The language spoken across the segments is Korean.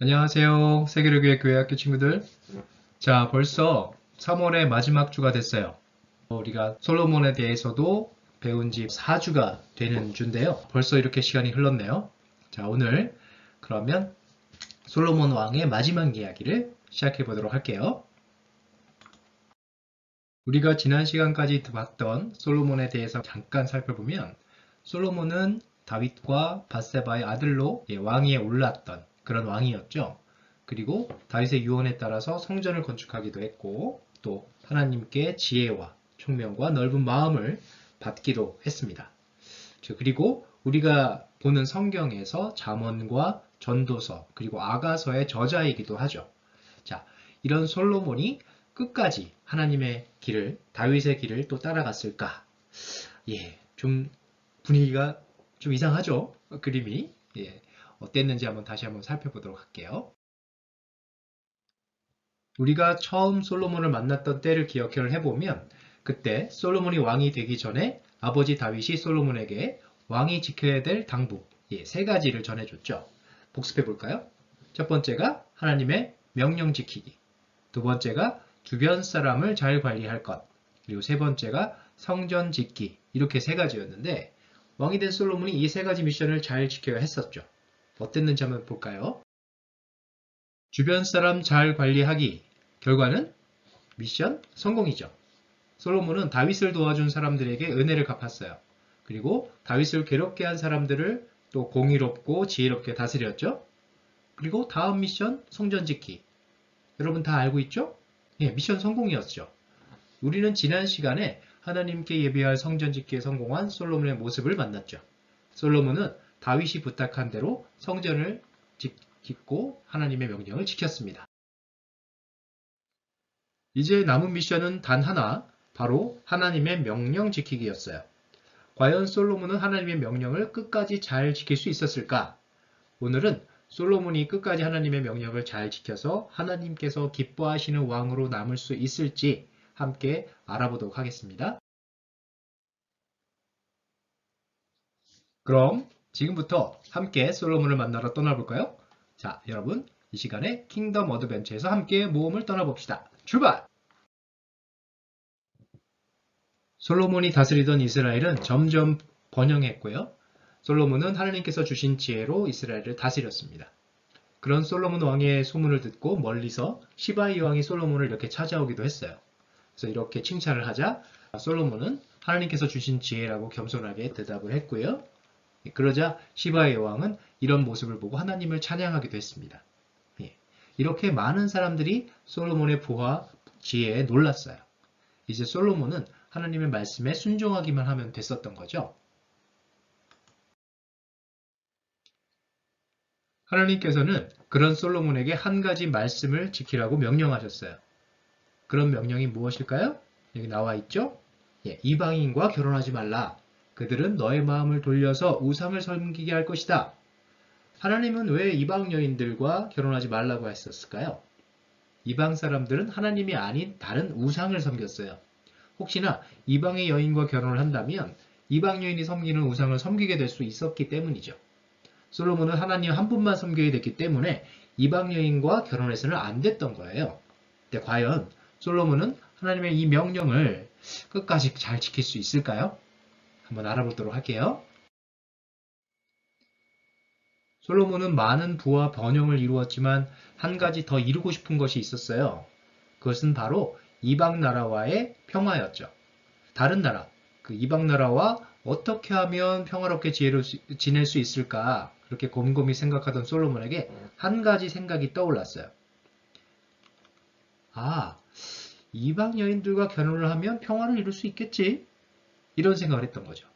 안녕하세요. 세계를 교회 학교 친구들. 자, 벌써 3월의 마지막 주가 됐어요. 우리가 솔로몬에 대해서도 배운 지 4주가 되는 주인데요. 벌써 이렇게 시간이 흘렀네요. 자, 오늘 그러면 솔로몬 왕의 마지막 이야기를 시작해 보도록 할게요. 우리가 지난 시간까지 봤던 솔로몬에 대해서 잠깐 살펴보면 솔로몬은 다윗과 밧세바의 아들로 왕위에 올랐던 그런 왕이었죠. 그리고 다윗의 유언에 따라서 성전을 건축하기도 했고 또 하나님께 지혜와 총명과 넓은 마음을 받기도 했습니다. 그리고 우리가 보는 성경에서 잠언과 전도서 그리고 아가서의 저자이기도 하죠. 자, 이런 솔로몬이 끝까지 하나님의 길을, 다윗의 길을 또 따라갔을까? 좀 분위기가 좀 이상하죠? 그림이. 어땠는지 다시 한번 살펴보도록 할게요. 우리가 처음 솔로몬을 만났던 때를 기억을 해보면 그때 솔로몬이 왕이 되기 전에 아버지 다윗이 솔로몬에게 왕이 지켜야 될 당부, 세 가지를 전해줬죠. 복습해 볼까요? 첫 번째가 하나님의 명령 지키기. 두 번째가 주변 사람을 잘 관리할 것. 그리고 세 번째가 성전 짓기. 이렇게 세 가지였는데 왕이 된 솔로몬이 이 세 가지 미션을 잘 지켜야 했었죠. 어땠는지 한번 볼까요? 주변 사람 잘 관리하기. 결과는 미션 성공이죠. 솔로몬은 다윗을 도와준 사람들에게 은혜를 갚았어요. 그리고 다윗을 괴롭게 한 사람들을 또 공의롭고 지혜롭게 다스렸죠. 그리고 다음 미션 성전 짓기. 여러분 다 알고 있죠? 미션 성공이었죠. 우리는 지난 시간에 하나님께 예배할 성전 짓기에 성공한 솔로몬의 모습을 만났죠. 솔로몬은 다윗이 부탁한 대로 성전을 짓고 하나님의 명령을 지켰습니다. 이제 남은 미션은 단 하나, 바로 하나님의 명령 지키기였어요. 과연 솔로몬은 하나님의 명령을 끝까지 잘 지킬 수 있었을까? 오늘은 솔로몬이 끝까지 하나님의 명령을 잘 지켜서 하나님께서 기뻐하시는 왕으로 남을 수 있을지 함께 알아보도록 하겠습니다. 그럼 지금부터 함께 솔로몬을 만나러 떠나볼까요? 자, 여러분 이 시간에 킹덤 어드벤처에서 함께 모험을 떠나봅시다. 출발! 솔로몬이 다스리던 이스라엘은 점점 번영했고요. 솔로몬은 하나님께서 주신 지혜로 이스라엘을 다스렸습니다. 그런 솔로몬 왕의 소문을 듣고 멀리서 시바이 왕이 솔로몬을 이렇게 찾아오기도 했어요. 그래서 이렇게 칭찬을 하자 솔로몬은 하나님께서 주신 지혜라고 겸손하게 대답을 했고요. 그러자 시바이 왕은 이런 모습을 보고 하나님을 찬양하기도 했습니다. 이렇게 많은 사람들이 솔로몬의 부와 지혜에 놀랐어요. 이제 솔로몬은 하나님의 말씀에 순종하기만 하면 됐었던 거죠. 하나님께서는 그런 솔로몬에게 한 가지 말씀을 지키라고 명령하셨어요. 그런 명령이 무엇일까요? 여기 나와 있죠? 이방인과 결혼하지 말라. 그들은 너의 마음을 돌려서 우상을 섬기게 할 것이다. 하나님은 왜 이방 여인들과 결혼하지 말라고 했었을까요? 이방 사람들은 하나님이 아닌 다른 우상을 섬겼어요. 혹시나 이방의 여인과 결혼을 한다면 이방 여인이 섬기는 우상을 섬기게 될 수 있었기 때문이죠. 솔로몬은 하나님 한 분만 섬기게 됐기 때문에 이방 여인과 결혼해서는 안 됐던 거예요. 근데 과연 솔로몬은 하나님의 이 명령을 끝까지 잘 지킬 수 있을까요? 한번 알아보도록 할게요. 솔로몬은 많은 부와 번영을 이루었지만 한 가지 더 이루고 싶은 것이 있었어요. 그것은 바로 이방 나라와의 평화였죠. 다른 나라, 그 이방 나라와 어떻게 하면 평화롭게 지낼 수 있을까 그렇게 곰곰이 생각하던 솔로몬에게 한 가지 생각이 떠올랐어요. 이방 여인들과 결혼을 하면 평화를 이룰 수 있겠지? 이런 생각을 했던 거죠.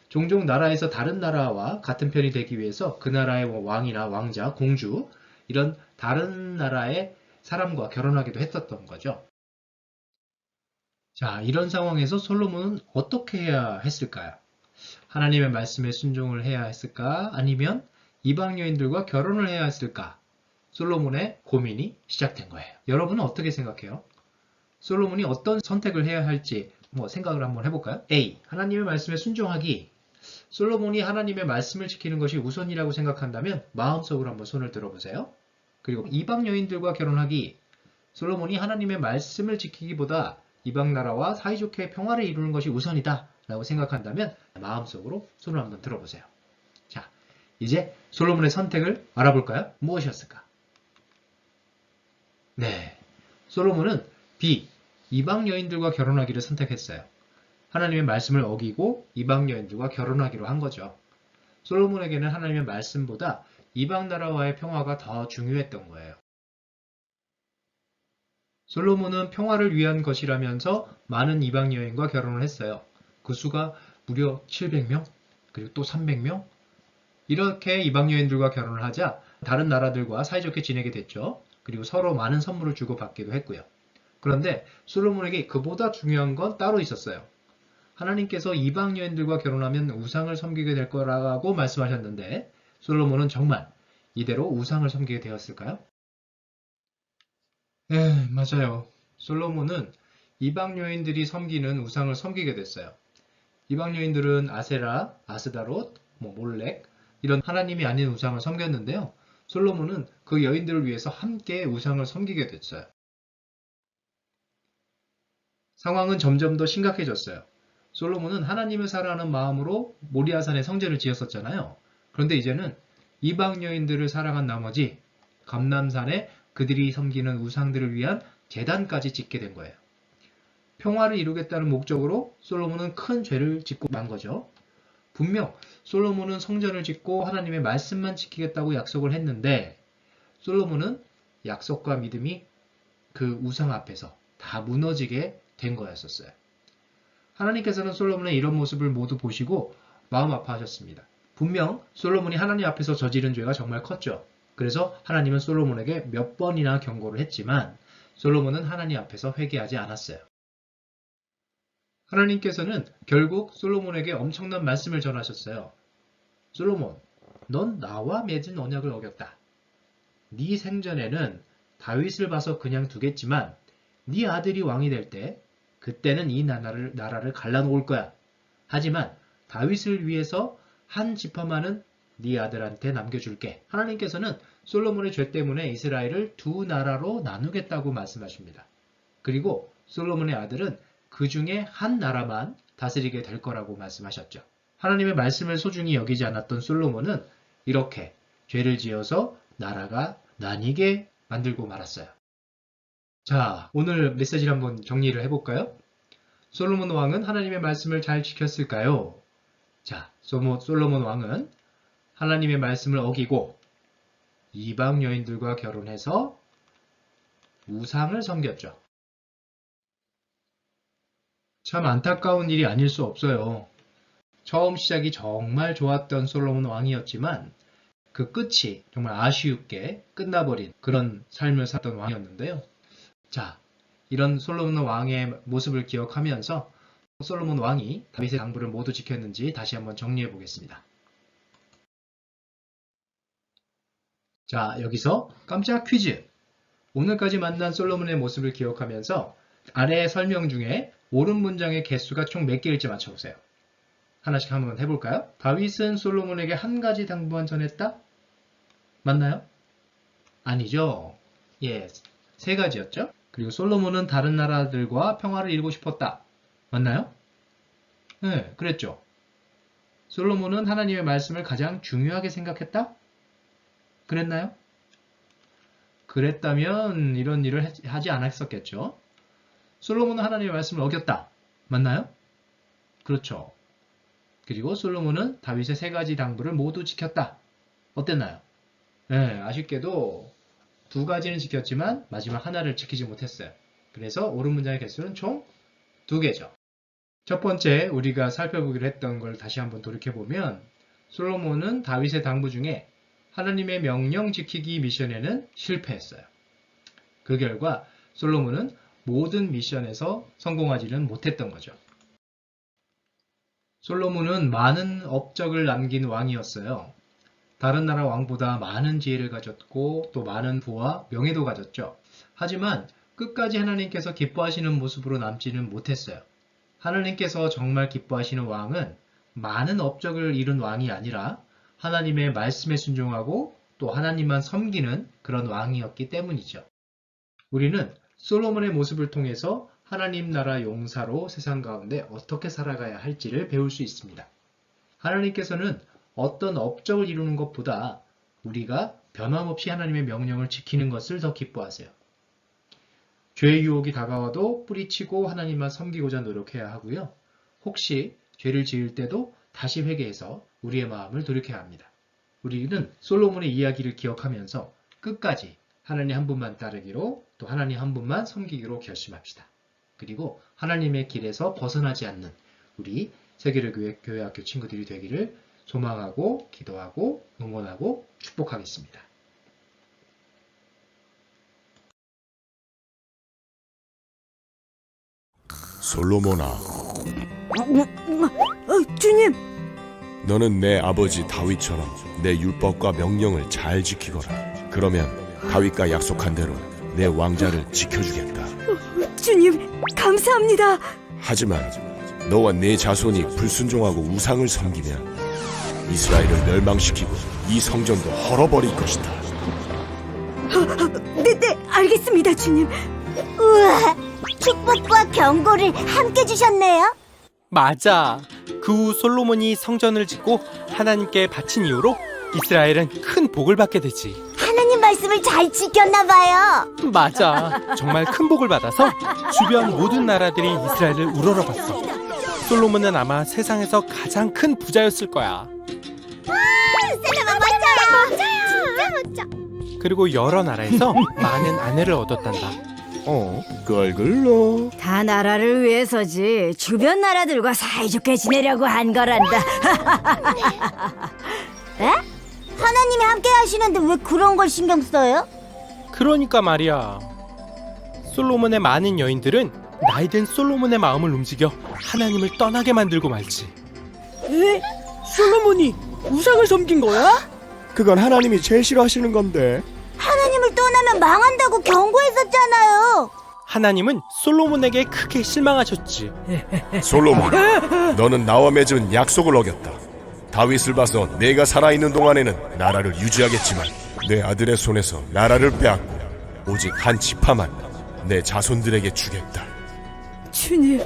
종종 나라에서 다른 나라와 같은 편이 되기 위해서 그 나라의 왕이나 왕자, 공주 이런 다른 나라의 사람과 결혼하기도 했었던 거죠. 자, 이런 상황에서 솔로몬은 어떻게 해야 했을까요? 하나님의 말씀에 순종을 해야 했을까? 아니면 이방 여인들과 결혼을 해야 했을까? 솔로몬의 고민이 시작된 거예요. 여러분은 어떻게 생각해요? 솔로몬이 어떤 선택을 해야 할지 생각을 한번 해볼까요? A. 하나님의 말씀에 순종하기. 솔로몬이 하나님의 말씀을 지키는 것이 우선이라고 생각한다면 마음속으로 한번 손을 들어보세요. 그리고 이방 여인들과 결혼하기, 솔로몬이 하나님의 말씀을 지키기보다 이방 나라와 사이좋게 평화를 이루는 것이 우선이다 라고 생각한다면 마음속으로 손을 한번 들어보세요. 자, 이제 솔로몬의 선택을 알아볼까요? 무엇이었을까? 네, 솔로몬은 B, 이방 여인들과 결혼하기를 선택했어요. 하나님의 말씀을 어기고 이방 여인들과 결혼하기로 한 거죠. 솔로몬에게는 하나님의 말씀보다 이방 나라와의 평화가 더 중요했던 거예요. 솔로몬은 평화를 위한 것이라면서 많은 이방 여인과 결혼을 했어요. 그 수가 무려 700명, 그리고 또 300명. 이렇게 이방 여인들과 결혼을 하자 다른 나라들과 사이좋게 지내게 됐죠. 그리고 서로 많은 선물을 주고받기도 했고요. 그런데 솔로몬에게 그보다 중요한 건 따로 있었어요. 하나님께서 이방 여인들과 결혼하면 우상을 섬기게 될 거라고 말씀하셨는데 솔로몬은 정말 이대로 우상을 섬기게 되었을까요? 네, 맞아요. 솔로몬은 이방 여인들이 섬기는 우상을 섬기게 됐어요. 이방 여인들은 아세라, 아스다롯, 몰렉 이런 하나님이 아닌 우상을 섬겼는데요. 솔로몬은 그 여인들을 위해서 함께 우상을 섬기게 됐어요. 상황은 점점 더 심각해졌어요. 솔로몬은 하나님을 사랑하는 마음으로 모리아산에 성전을 지었었잖아요. 그런데 이제는 이방 여인들을 사랑한 나머지 감람산에 그들이 섬기는 우상들을 위한 제단까지 짓게 된 거예요. 평화를 이루겠다는 목적으로 솔로몬은 큰 죄를 짓고 만 거죠. 분명 솔로몬은 성전을 짓고 하나님의 말씀만 지키겠다고 약속을 했는데 솔로몬은 약속과 믿음이 그 우상 앞에서 다 무너지게 된 거였었어요. 하나님께서는 솔로몬의 이런 모습을 모두 보시고 마음 아파하셨습니다. 분명 솔로몬이 하나님 앞에서 저지른 죄가 정말 컸죠. 그래서 하나님은 솔로몬에게 몇 번이나 경고를 했지만 솔로몬은 하나님 앞에서 회개하지 않았어요. 하나님께서는 결국 솔로몬에게 엄청난 말씀을 전하셨어요. 솔로몬, 넌 나와 맺은 언약을 어겼다. 네 생전에는 다윗을 봐서 그냥 두겠지만 네 아들이 왕이 될 때 그때는 이 나라를 갈라놓을 거야. 하지만 다윗을 위해서 한 지파만은 네 아들한테 남겨줄게. 하나님께서는 솔로몬의 죄 때문에 이스라엘을 두 나라로 나누겠다고 말씀하십니다. 그리고 솔로몬의 아들은 그 중에 한 나라만 다스리게 될 거라고 말씀하셨죠. 하나님의 말씀을 소중히 여기지 않았던 솔로몬은 이렇게 죄를 지어서 나라가 나뉘게 만들고 말았어요. 자, 오늘 메시지를 한번 정리를 해볼까요? 솔로몬 왕은 하나님의 말씀을 잘 지켰을까요? 자, 솔로몬 왕은 하나님의 말씀을 어기고 이방 여인들과 결혼해서 우상을 섬겼죠. 참 안타까운 일이 아닐 수 없어요. 처음 시작이 정말 좋았던 솔로몬 왕이었지만 그 끝이 정말 아쉬웁게 끝나버린 그런 삶을 살던 왕이었는데요. 자, 이런 솔로몬 왕의 모습을 기억하면서 솔로몬 왕이 다윗의 당부를 모두 지켰는지 다시 한번 정리해 보겠습니다. 자, 여기서 깜짝 퀴즈! 오늘까지 만난 솔로몬의 모습을 기억하면서 아래 설명 중에 옳은 문장의 개수가 총 몇 개일지 맞춰보세요. 하나씩 한번 해볼까요? 다윗은 솔로몬에게 한 가지 당부만 전했다? 맞나요? 아니죠. 예, 세 가지였죠. 그리고 솔로몬은 다른 나라들과 평화를 이루고 싶었다. 맞나요? 네, 그랬죠. 솔로몬은 하나님의 말씀을 가장 중요하게 생각했다? 그랬나요? 그랬다면 이런 일을 하지 않았었겠죠. 솔로몬은 하나님의 말씀을 어겼다. 맞나요? 그렇죠. 그리고 솔로몬은 다윗의 세 가지 당부를 모두 지켰다. 어땠나요? 네, 아쉽게도 두 가지는 지켰지만 마지막 하나를 지키지 못했어요. 그래서 옳은 문장의 개수는 총 2개죠. 첫 번째 우리가 살펴보기로 했던 걸 다시 한번 돌이켜보면 솔로몬은 다윗의 당부 중에 하나님의 명령 지키기 미션에는 실패했어요. 그 결과 솔로몬은 모든 미션에서 성공하지는 못했던 거죠. 솔로몬은 많은 업적을 남긴 왕이었어요. 다른 나라 왕보다 많은 지혜를 가졌고 또 많은 부와 명예도 가졌죠. 하지만 끝까지 하나님께서 기뻐하시는 모습으로 남지는 못했어요. 하나님께서 정말 기뻐하시는 왕은 많은 업적을 이룬 왕이 아니라 하나님의 말씀에 순종하고 또 하나님만 섬기는 그런 왕이었기 때문이죠. 우리는 솔로몬의 모습을 통해서 하나님 나라 용사로 세상 가운데 어떻게 살아가야 할지를 배울 수 있습니다. 하나님께서는 어떤 업적을 이루는 것보다 우리가 변함없이 하나님의 명령을 지키는 것을 더 기뻐하세요. 죄의 유혹이 다가와도 뿌리치고 하나님만 섬기고자 노력해야 하고요. 혹시 죄를 지을 때도 다시 회개해서 우리의 마음을 돌이켜야 합니다. 우리는 솔로몬의 이야기를 기억하면서 끝까지 하나님 한 분만 따르기로 또 하나님 한 분만 섬기기로 결심합시다. 그리고 하나님의 길에서 벗어나지 않는 우리 세계를 교회학교 친구들이 되기를 소망하고 기도하고 응원하고 축복하겠습니다. 솔로몬아, 주님, 너는 내 아버지 다윗처럼 내 율법과 명령을 잘 지키거라. 그러면 다윗과 약속한 대로 내 왕자를 지켜주겠다. 주님, 감사합니다. 하지만 너와 네 자손이 불순종하고 우상을 섬기면 이스라엘을 멸망시키고 이 성전도 헐어버릴 것이다. 네, 알겠습니다, 주님. 우와, 축복과 경고를 함께 주셨네요. 맞아. 그 후 솔로몬이 성전을 짓고 하나님께 바친 이후로 이스라엘은 큰 복을 받게 되지. 하나님 말씀을 잘 지켰나 봐요. 맞아. 정말 큰 복을 받아서 주변 모든 나라들이 이스라엘을 우러러봤어. 솔로몬은 아마 세상에서 가장 큰 부자였을 거야. 맞아요. 진짜 멋져. 그리고 여러 나라에서 많은 아내를 얻었단다. 그 얼굴로 다 나라를 위해서지 주변 나라들과 사이좋게 지내려고 한 거란다. 에? 하나님이 함께 하시는데 왜 그런 걸 신경 써요? 그러니까 말이야. 솔로몬의 많은 여인들은 나이든 솔로몬의 마음을 움직여 하나님을 떠나게 만들고 말지. 에? 솔로몬이 우상을 섬긴 거야? 그건 하나님이 제일 싫어하시는 건데. 하나님을 떠나면 망한다고 경고했었잖아요. 하나님은 솔로몬에게 크게 실망하셨지. 솔로몬, 너는 나와 맺은 약속을 어겼다. 다윗을 봐서 내가 살아있는 동안에는 나라를 유지하겠지만 내 아들의 손에서 나라를 빼앗고 오직 한 지파만 내 자손들에게 주겠다. 주님.